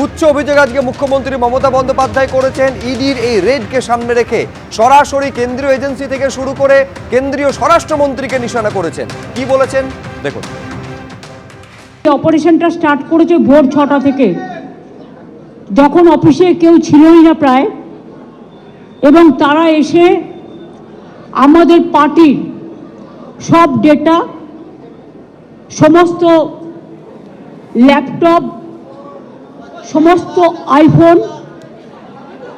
গুচ্ছ অভিযোগ আজকে মুখ্যমন্ত্রী মমতা বন্দ্যোপাধ্যায় করেছেন ইডির এই রেডকে সামনে রেখে। সরাসরি কেন্দ্রীয় এজেন্সি থেকে শুরু করে কেন্দ্রীয় স্বরাষ্ট্রমন্ত্রীকে নিশানা করেছেন। কি বলেছেন দেখুন। অপারেশনটা স্টার্ট করেছে ভোর 6টা থেকে, যখন অফিসে কেউ ছিলই না প্রায়, এবং তারা এসে আমাদের পার্টির সব ডেটা, সমস্ত ল্যাপটপ, সমস্ত আইফোন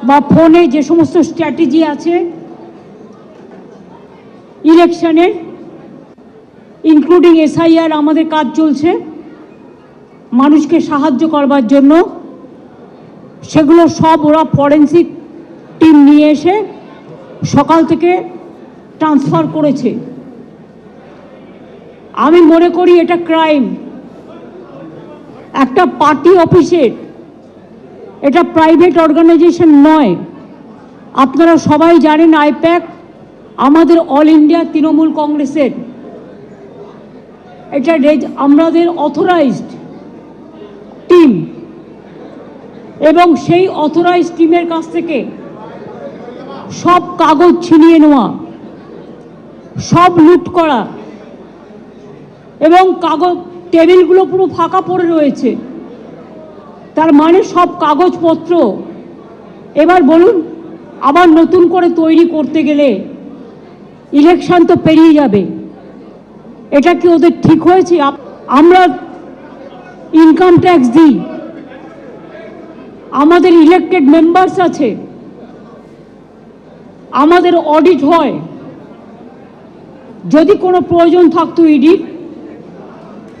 বা ফোনে যে সমস্ত স্ট্র্যাটেজি আছে ইলেকশনের, ইনক্লুডিং SIR, আমাদের কাজ চলছে মানুষকে সাহায্য করবার জন্য, সেগুলো সব ওরা ফরেন্সিক টিম নিয়ে এসে সকাল থেকে ট্রান্সফার করেছে। আমি মনে করি এটা ক্রাইম। একটা পার্টি অফিসের, এটা প্রাইভেট অর্গানাইজেশন নয়। আপনারা সবাই জানেন আইপ্যাক আমাদের অল ইন্ডিয়া তৃণমূল কংগ্রেসের, এটা আমাদের অথরাইজড টিম, এবং সেই অথরাইজড টিমের কাছ থেকে সব কাগজ ছিনিয়ে নেওয়া, সব লুট করা, এবং কাগজ টেবিলগুলো পুরো ফাঁকা পড়ে রয়েছে। তার মানে সব কাগজপত্র এবার বলুন আবার নতুন করে তৈরি করতে গেলে ইলেকশন তো পেরিয়ে যাবে। এটা কি ওদের ঠিক হয়েছে? আমরা ইনকাম ট্যাক্স দিই, আমাদের ইলেক্টেড মেম্বার্স আছে, আমাদের অডিট হয়। যদি কোনো প্রয়োজন থাকতো ইডির,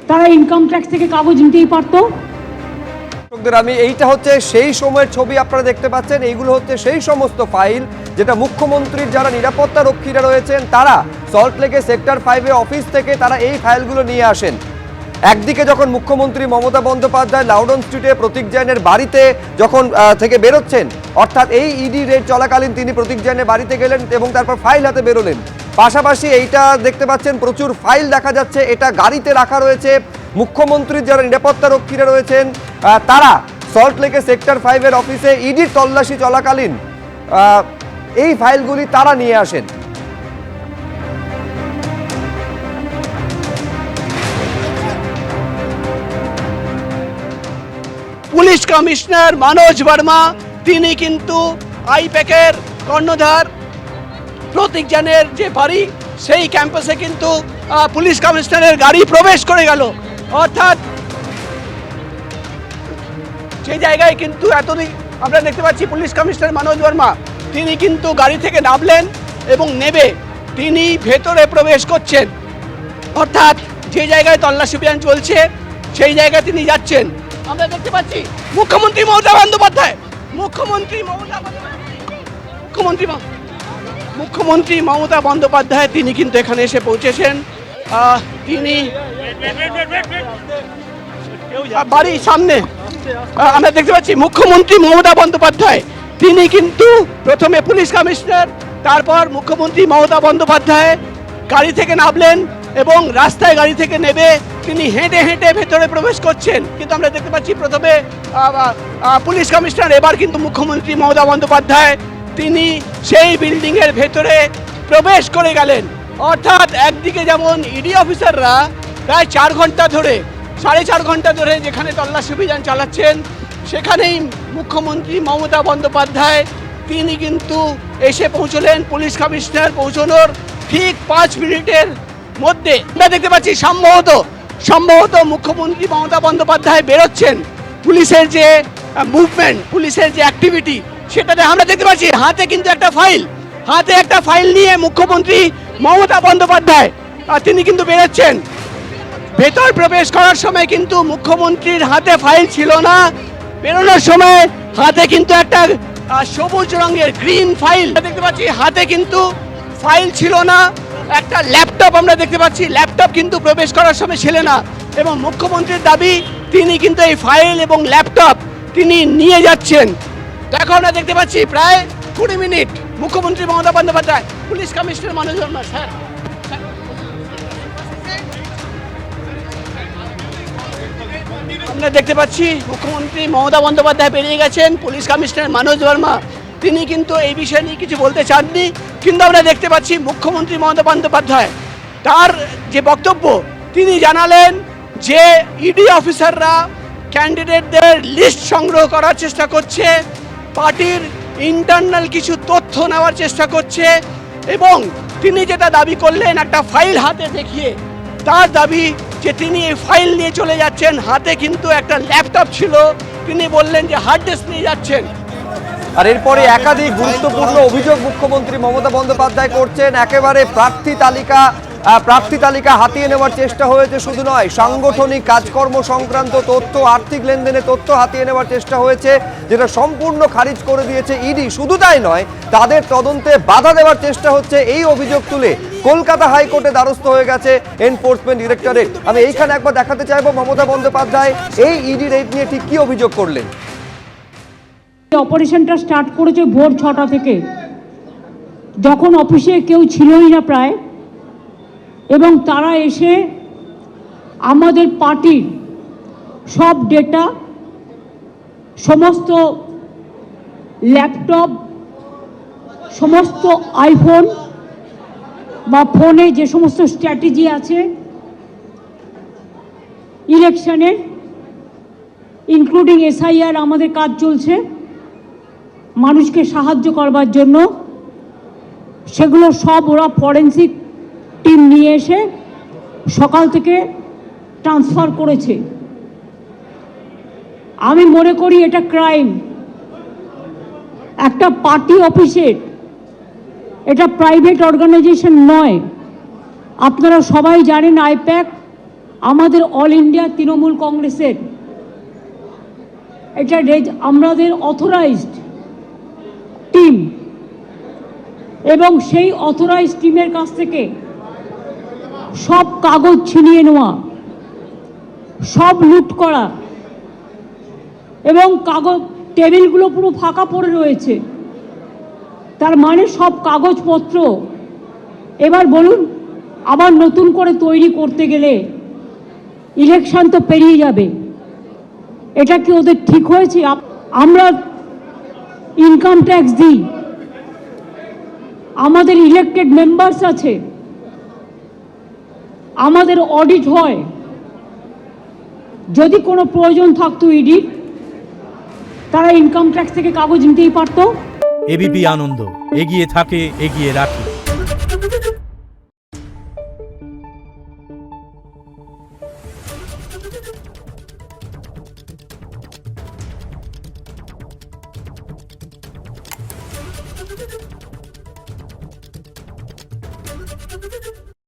তারা ইনকাম ট্যাক্স থেকে কাগজ নিতেই পারতো। আমি এইটা হচ্ছে সেই সময়ের ছবি আপনারা দেখতে পাচ্ছেন। এইগুলো হচ্ছে সেই সমস্ত ফাইল যেটা মুখ্যমন্ত্রীর যারা নিরাপত্তা রক্ষীরা রয়েছেন তারা সল্টলেকে সেক্টর 5 অফিস থেকে তারা এই ফাইলগুলো নিয়ে আসেন। একদিকে যখন মুখ্যমন্ত্রী মমতা বন্দ্যোপাধ্যায় লাউডন স্ট্রিটে প্রতীক জৈনের বাড়িতে যখন থেকে বেরোচ্ছেন, অর্থাৎ এই ইডি রেড চলাকালীন তিনি প্রতীক জৈনের বাড়িতে গেলেন এবং তারপর ফাইল হাতে বেরোলেন। পাশাপাশি এইটা দেখতে পাচ্ছেন প্রচুর ফাইল দেখা যাচ্ছে, এটা গাড়িতে রাখা রয়েছে। মুখ্যমন্ত্রীর যারা নিরাপত্তা রক্ষীরা রয়েছেন তারা সল্টলেকে সেক্টর 5 অফিসে ইডির তল্লাশি চলাকালীন এই ফাইলগুলি তারা নিয়ে আসেন। পুলিশ কমিশনার মনোজ বর্মা তিনি কিন্তু আইপ্যাকের কর্ণধার। প্রতীক জৈনের যে বাড়ি সেই ক্যাম্পাসে কিন্তু পুলিশ কমিশনারের গাড়ি প্রবেশ করে গেল। অর্থাৎ সেই জায়গায় কিন্তু এতদিন আমরা দেখতে পাচ্ছি পুলিশ কমিশনার মনোজ বর্মা তিনি কিন্তু গাড়ি থেকে নামলেন এবং নেবে তিনি ভেতরে প্রবেশ করছেন। অর্থাৎ যে জায়গায় তল্লাশি অভিযান চলছে সেই জায়গায় তিনি যাচ্ছেন। আমরা দেখতে পাচ্ছি মুখ্যমন্ত্রী মমতা বন্দ্যোপাধ্যায় মুখ্যমন্ত্রী মমতা বন্দ্যোপাধ্যায় তিনি কিন্তু এখানে এসে পৌঁছেছেন। তিনি বাড়ির সামনে আমরা দেখতে পাচ্ছি মুখ্যমন্ত্রী মমতা বন্দ্যোপাধ্যায় তিনি কিন্তু প্রথমে পুলিশ কমিশনার, তারপর মুখ্যমন্ত্রী মমতা বন্দ্যোপাধ্যায় গাড়ি থেকে নামলেন এবং রাস্তায় গাড়ি থেকে নেবে তিনি হেঁটে হেঁটে ভেতরে প্রবেশ করছেন। কিন্তু আমরা দেখতে পাচ্ছি প্রথমে পুলিশ কমিশনার, এবার কিন্তু মুখ্যমন্ত্রী মমতা বন্দ্যোপাধ্যায় তিনি সেই বিল্ডিংয়ের ভেতরে প্রবেশ করে গেলেন। অর্থাৎ একদিকে যেমন ইডি অফিসাররা প্রায় 4 ঘন্টা ধরে, 4.5 ঘন্টা ধরে যেখানে তল্লাশি অভিযান চালাচ্ছেন, সেখানেই মুখ্যমন্ত্রী মমতা বন্দ্যোপাধ্যায় তিনি কিন্তু এসে পৌঁছলেন। পুলিশ কমিশনার পৌঁছানোর ঠিক 5 মিনিটের মধ্যে আমরা দেখতে পাচ্ছি সম্ভবত মুখ্যমন্ত্রী মমতা বন্দ্যোপাধ্যায় বেরোচ্ছেন। পুলিশের যে মুভমেন্ট, পুলিশের যে অ্যাক্টিভিটি, সেটাতে আমরা দেখতে পাচ্ছি হাতে কিন্তু একটা ফাইল নিয়ে মুখ্যমন্ত্রী মমতা বন্দ্যোপাধ্যায় তিনি কিন্তু বেরোচ্ছেন। ভেতর প্রবেশ করার সময় কিন্তু মুখ্যমন্ত্রীর হাতে ফাইল ছিল না, বেরোনোর সময় হাতে কিন্তু একটা সবুজ রঙের গ্রিন ফাইল দেখতে পাচ্ছি, হাতে কিন্তু ফাইল ছিল না। একটা ল্যাপটপ আমরা দেখতে পাচ্ছি, ল্যাপটপ কিন্তু প্রবেশ করার সময় ছিল না, এবং মুখ্যমন্ত্রীর দাবি তিনি কিন্তু এই ফাইল এবং ল্যাপটপ তিনি নিয়ে যাচ্ছেন। এখন আমরা দেখতে পাচ্ছি প্রায় 20 মিনিট মুখ্যমন্ত্রী Mamata Bandyopadhyay, police commissioner Manoj Verma sir আমরা দেখতে পাচ্ছি মুখ্যমন্ত্রী মমতা বন্দ্যোপাধ্যায় বেরিয়ে গেছেন, পুলিশ কমিশনার মনোজ বর্মা তিনি কিন্তু এই বিষয় নিয়ে কিছু বলতে চাননি, কিন্তু আমরা দেখতে পাচ্ছি মুখ্যমন্ত্রী মমতা বন্দ্যোপাধ্যায় তার যে বক্তব্য তিনি জানালেন যে ইডি অফিসাররা ক্যান্ডিডেটদের লিস্ট সংগ্রহ করার চেষ্টা করছে, পার্টির ইন্টারনাল কিছু তথ্য নেওয়ার চেষ্টা করছে এবং তিনি যেটা দাবি করলেন একটা ফাইল হাতে দেখিয়ে, তার দাবি যে তিনি এই ফাইল নিয়ে চলে যাচ্ছেন, হাতে কিন্তু একটা ল্যাপটপ ছিল, তিনি বললেন যে হার্ড ডিস্ক নিয়ে যাচ্ছেন। আর এরপরে একাধিক গুরুত্বপূর্ণ অভিযোগ মুখ্যমন্ত্রী মমতা বন্দ্যোপাধ্যায় করছেন। একেবারে প্রার্থী তালিকা হাতিয়ে নেওয়ার চেষ্টা হয়েছে, শুধু নয় সাংগঠনিক কাজকর্ম সংক্রান্ত তথ্য, আর্থিক লেনদেনের তথ্য হাতিয়ে নেওয়ার চেষ্টা হয়েছে, যেটা সম্পূর্ণ খারিজ করে দিয়েছে ইডি। শুধু তাই নয়, তাদের তদন্তে বাধা দেওয়ার চেষ্টা হচ্ছে, এই অভিযোগ তুলে কলকাতা হাইকোর্টে দ্বারস্থ হয়ে গেছে এনফোর্সমেন্ট ডিরেক্টরেট। আমি এইখানে একবার দেখাতে চাইবো মমতা বন্দ্যোপাধ্যায় এই ইডি রেড নিয়ে ঠিক কি অভিযোগ করলেন। অপারেশনটা স্টার্ট করেছে ভোর 6টা থেকে, যখন অফিসে কেউ ছিলই না প্রায়, এবং তারা এসে আমাদের পার্টির সব ডেটা, সমস্ত ল্যাপটপ, সমস্ত আইফোন বা ফোনে যে সমস্ত স্ট্র্যাটেজি আছে ইলেকশনের, ইনক্লুডিং এসআইআর, আমাদের কাজ চলছে মানুষকে সাহায্য করবার জন্য, সেগুলো সব ওরা ফরেন্সিক টিম নিয়ে এসে সকাল থেকে ট্রান্সফার করেছে। আমি মনে করি এটা ক্রাইম। একটা পার্টি অফিসের, এটা প্রাইভেট অর্গানাইজেশন নয়। আপনারা সবাই জানেন আইপ্যাক আমাদের অল ইন্ডিয়া তৃণমূল কংগ্রেসের, এটা আমাদের অথরাইজড টিম, এবং সেই অথরাইজড টিমের কাছ থেকে সব কাগজ ছিনিয়ে নেওয়া, সব লুট করা, এবং কাগজ টেবিলগুলো পুরো ফাঁকা পড়ে রয়েছে। তার মানে সব কাগজপত্র এবার বলুন আবার নতুন করে তৈরি করতে গেলে ইলেকশন তো পেরিয়ে যাবে। এটা কি ওদের ঠিক হয়েছে? আমরা ইনকাম ট্যাক্স দিই, আমাদের ইলেক্টেড মেম্বার্স আছে, আমাদের অডিট হয়। যদি কোনো প্রয়োজন থাকতো ইডির, তারা ইনকাম ট্যাক্স থেকে কাগজ নিতেই পারতো। এবিপি আনন্দ, এগিয়ে থাকে, এগিয়ে রাখে।